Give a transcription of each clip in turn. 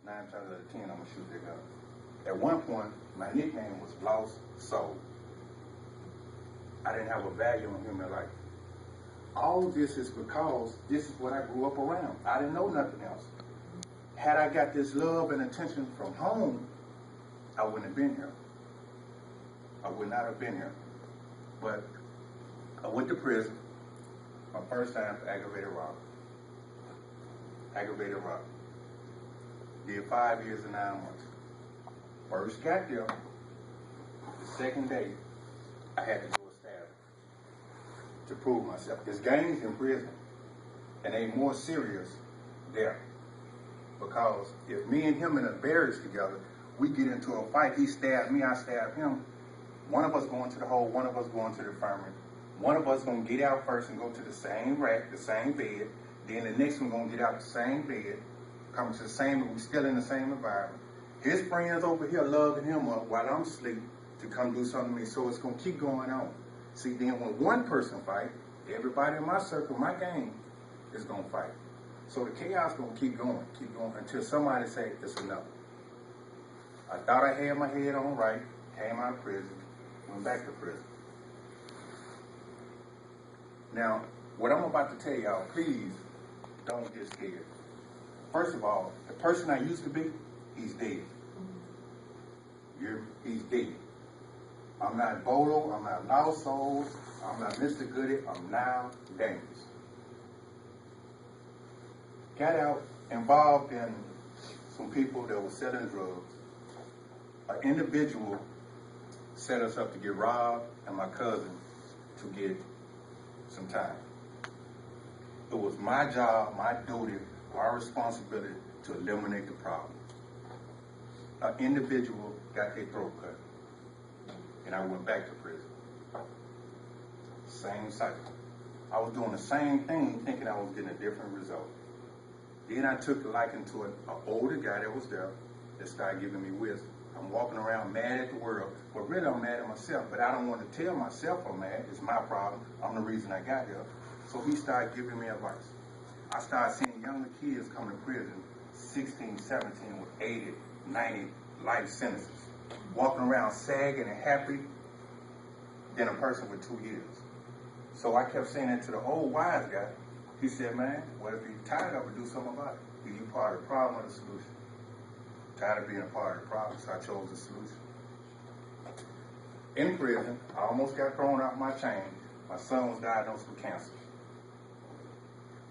9 times out of 10, I'm gonna shoot that gun. At one point, my nickname was Lost Soul. I didn't have a value in human life. All this is because this is what I grew up around. I didn't know nothing else. Had I got this love and attention from home, I wouldn't have been here. I would not have been here. But I went to prison, my first time for aggravated robbery. Aggravated robbery. Did 5 years and 9 months. First got there, the second day, I had to do a stab to prove myself. There's gangs in prison, and they more serious there. Because if me and him in a barracks together, we get into a fight, he stabbed me, I stabbed him, one of us going to the hole, one of us going to the infirmary, one of us gonna get out first and go to the same rack, the same bed, then the next one gonna get out the same bed, come to the same, but we still in the same environment. His friends over here loving him up while I'm asleep to come do something to me, so it's gonna keep going on. See, then when one person fight, everybody in my circle, my gang, is gonna fight. So the chaos gonna keep going until somebody say it's enough. I thought I had my head on right, came out of prison, went back to prison. Now, what I'm about to tell y'all, please don't get scared. First of all, the person I used to be, he's dead. He's dead. I'm not Bolo, I'm not Lost Souls, I'm not Mr. Goody, I'm now dangerous. Got out, involved in some people that were selling drugs. An individual set us up to get robbed and my cousin to get some time. It was my job, my duty, our responsibility to eliminate the problem. An individual got their throat cut, and I went back to prison. Same cycle. I was doing the same thing, thinking I was getting a different result. Then I took a liking to an older guy that was there that started giving me wisdom. I'm walking around mad at the world, but really I'm mad at myself. But I don't want to tell myself I'm mad. It's my problem. I'm the reason I got here. So he started giving me advice. I started seeing younger kids come to prison, 16, 17, with 80, 90 life sentences, walking around sagging and happy than a person with 2 years. So I kept saying that to the old wise guy. He said, man, what if you're tired of it, do something about it? Are you part of the problem or the solution? Tired of being a part of the problem, so I chose the solution. In prison, I almost got thrown out my chain. My son was diagnosed with cancer.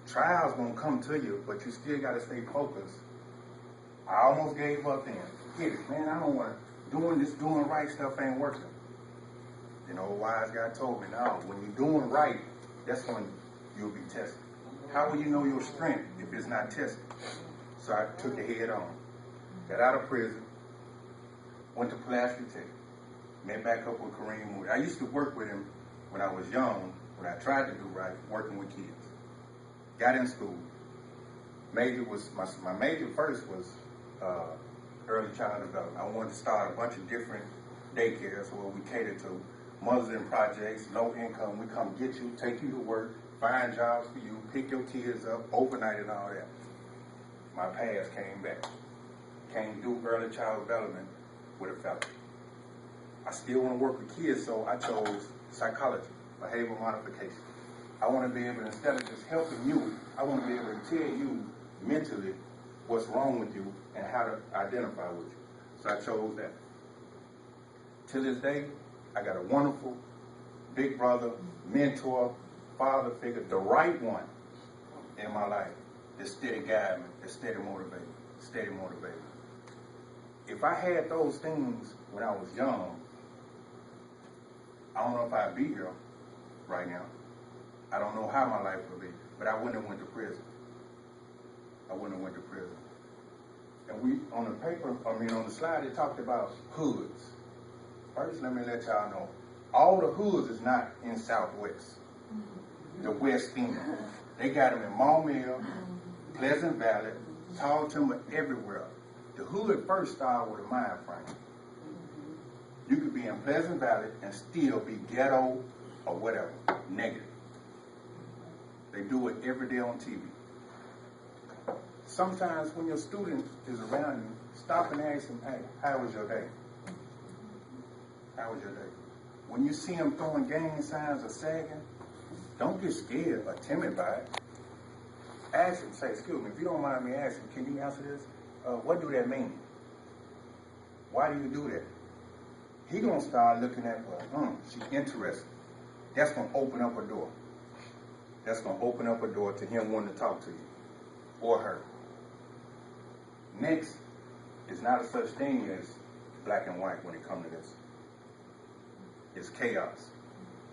Trials gonna come to you, but you still gotta stay focused. I almost gave up then. Forget it, man, I don't want to. Doing right stuff ain't working. You know, a wise guy told me, no, when you're doing right, that's when you'll be tested. How will you know your strength if it's not tested? So I took it head on. Got out of prison, went to Pulaski Tech, met back up with Kareem Moody. I used to work with him when I was young, when I tried to do right, working with kids. Got in school. Major was, my major first was early childhood development. I wanted to start a bunch of different daycares where we cater to mothers in projects, low income. We come get you, take you to work, find jobs for you, pick your kids up, overnight and all that. My past came back. Came do early child development with a fellow. I still want to work with kids, so I chose psychology, behavioral modification. I want to be able to, instead of just helping you, I want to be able to tell you mentally what's wrong with you and how to identify with you. So I chose that. To this day, I got a wonderful big brother, mentor, father figure, the right one in my life that steady guide me, that steady motivate me. If I had those things when I was young, I don't know if I'd be here right now. I don't know how my life would be, but I wouldn't have went to prison. And we, on the paper, on the slide, it talked about hoods. First, let me let y'all know, all the hoods is not in Southwest, the West End. They got them in Maumelle, Pleasant Valley, Tall Timber, everywhere. The hood first started with a mind frame. You could be in Pleasant Valley and still be ghetto or whatever, negative. They do it every day on TV. sometimes when your student is around you, stop and ask him, hey, how was your day? How was your day? When you see him throwing gang signs or sagging, don't get scared or timid by it. Ask him, say, excuse me, if you don't mind me asking, can you answer this? What do that mean? Why do you do that? He gonna start looking at, she's interested. That's gonna open up a door. That's gonna open up a door to him wanting to talk to you, or her. Next, it's not a such thing as black and white when it comes to this. It's chaos.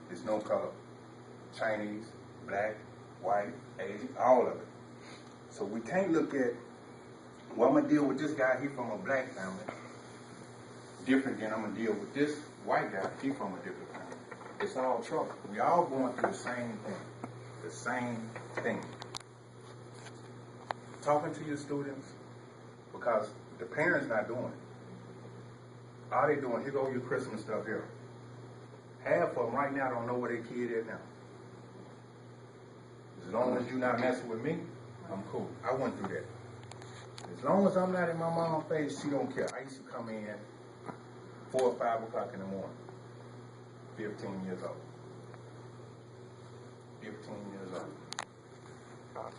There's no color. Chinese, black, white, Asian, all of it. So we can't look at, well, I'm gonna deal with this guy, he from a black family, different than I'm gonna deal with this white guy, he from a different family. It's all trouble. We all going through the same thing. The same thing. Talking to your students, because the parents not doing it. All they doing, here go your Christmas stuff here. Half of them right now don't know where their kid is now. As long as you're not messing with me, I'm cool. I wouldn't do that. As long as I'm not in my mom's face, she don't care. I used to come in 4 or 5 o'clock in the morning, 15 years old. 15 years old.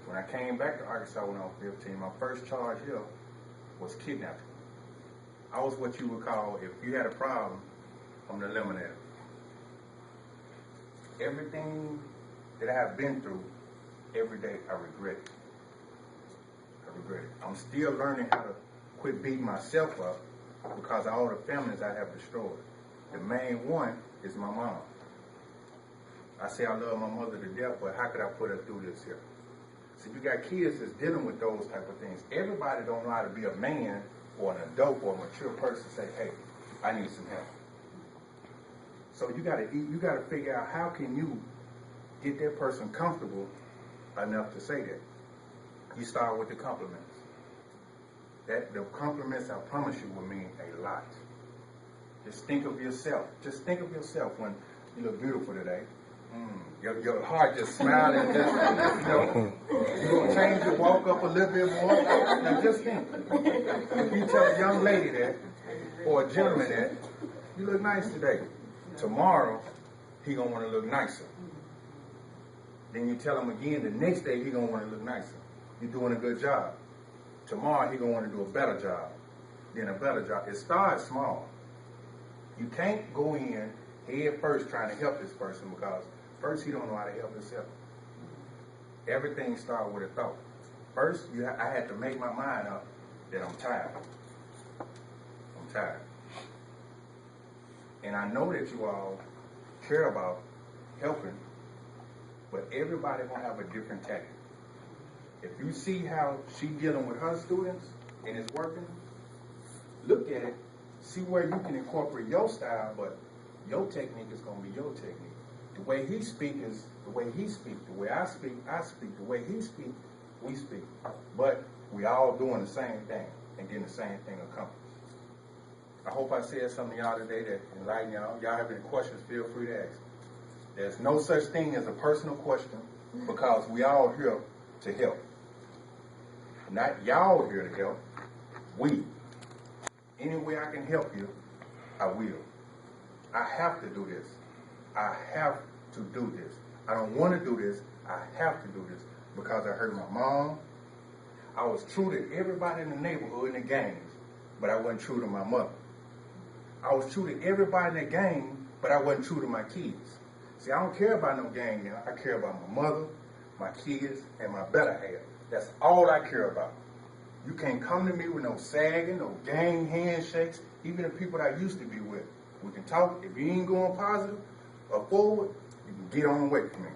When I came back to Arkansas when I was 15, my first charge here was kidnapping. I was what you would call, if you had a problem, I'm the eliminator. Everything that I have been through, every day I regret it. I regret it. I'm still learning how to quit beating myself up because of all the families I have destroyed. The main one is my mom. I say I love my mother to death, but how could I put her through this here? So you got kids that's dealing with those type of things. Everybody don't know how to be a man or an adult or a mature person say, hey, I need some help. So you gotta figure out how can you get that person comfortable enough to say that. You start with the compliments. The compliments, I promise you, will mean a lot. Just think of yourself. Just think of yourself when you look beautiful today. Your heart just smiling. Just, you're going to change your walk up a little bit more. Now just think. If you tell a young lady that, or a gentleman that, you look nice today. Tomorrow, he going to want to look nicer. Then you tell him again, the next day, he going to want to look nicer. You're doing a good job. Tomorrow, he going to want to do a better job. Then a better job. It starts small. You can't go in head first trying to help this person because first he don't know how to help himself. Everything starts with a thought. First, I had to make my mind up that I'm tired. I'm tired. And I know that you all care about helping, but everybody gonna have a different tactic. If you see how she dealing with her students and it's working, look at it, see where you can incorporate your style, but your technique is gonna be your technique. The way he speak is the way he speak. The way I speak, I speak. The way he speak, we speak. But we all doing the same thing and getting the same thing accomplished. I hope I said something to y'all today that enlightened y'all. Y'all have any questions, feel free to ask. There's no such thing as a personal question because we all here to help. Not y'all here to help, we. Any way I can help you, I will. I have to do this. I have to do this. I don't want to do this. I have to do this because I hurt my mom. I was true to everybody in the neighborhood in the gangs, but I wasn't true to my mother. I was true to everybody in the gang, but I wasn't true to my kids. See, I don't care about no gang now. I care about my mother, my kids, and my better half. That's all I care about. You can't come to me with no sagging, no gang handshakes, even the people that I used to be with. We can talk. If you ain't going positive or forward, you can get on away from me.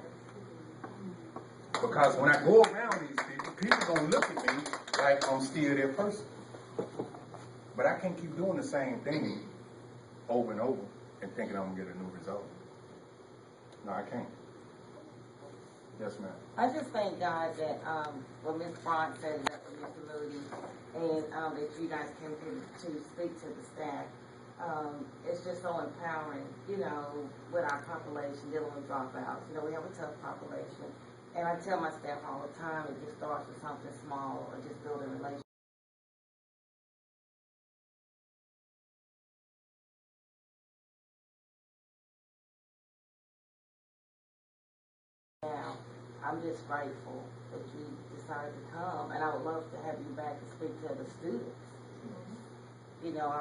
Because when I go around these people gonna look at me like I'm still their person. But I can't keep doing the same thing over and over and thinking I'm gonna get a new result. No, I can't. Yes, ma'am. I just thank God that what Ms. Bond said that for Mr. Moody and that you guys came to speak to the staff. It's just so empowering, with our population dealing with dropouts. We have a tough population. And I tell my staff all the time, it just starts with something small or just building relationships. Now, I'm just grateful that you decided to come, and I would love to have you back to speak to the students. You know,